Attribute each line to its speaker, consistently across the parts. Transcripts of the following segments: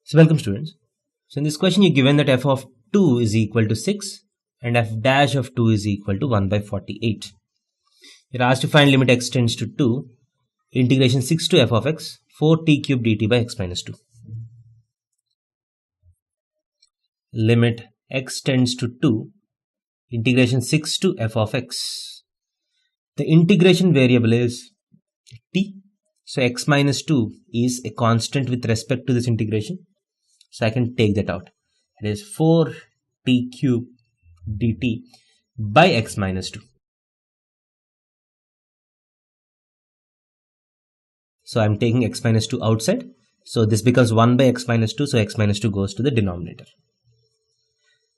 Speaker 1: So welcome students. So in this question you're given that f of 2 is equal to 6 and f dash of 2 is equal to 1 by 48. You're asked to find limit x tends to 2, integration 6 to f of x, 4t cube dt by x minus 2. Limit x tends to 2, integration 6 to f of x. The integration variable is t. So x minus 2 is a constant with respect to this integration. So I can take that out. It is 4t cube dt by x minus 2. So I'm taking x minus 2 outside. So this becomes 1 by x minus 2. So x minus 2 goes to the denominator.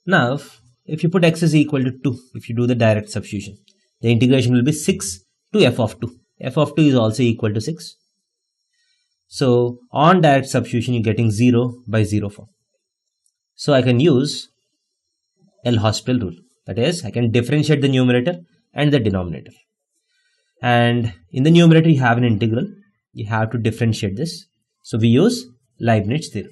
Speaker 1: Now, if you put x is equal to 2, if you do the direct substitution, the integration will be 6 to f of 2. F of 2 is also equal to 6. So on direct substitution, you're getting 0 by 0 form. So I can use L'Hospital rule. That is, I can differentiate the numerator and the denominator. And in the numerator, you have an integral. You have to differentiate this. So we use Leibniz theorem.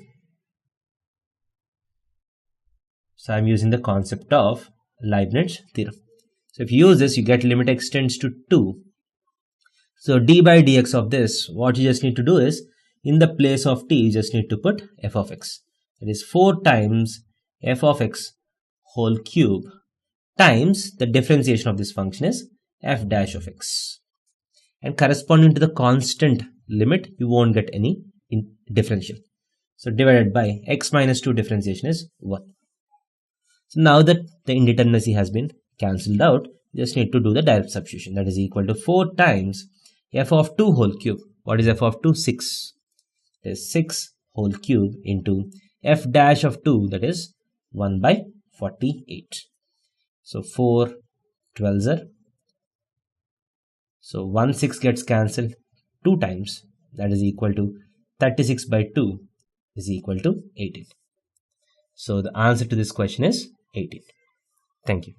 Speaker 1: So I'm using the concept of Leibniz theorem. So if you use this, you get limit x tends to 2. So d by dx of this, what you just need to do is, in the place of t, you just need to put f of x. That is 4 times f of x whole cube times the differentiation of this function is f dash of x. And corresponding to the constant limit, you won't get any differential. So divided by x minus 2 differentiation is 1. So now that the indeterminacy has been cancelled out, you just need to do the direct substitution. That is equal to 4 times f of 2 whole cube. What is f of 2? 6. That is 6 whole cube into f dash of 2, that is 1 by 48. So 4 12s are. So 1 6 gets cancelled 2 times. That is equal to 36 by 2 is equal to 18. So the answer to this question is 18. Thank you.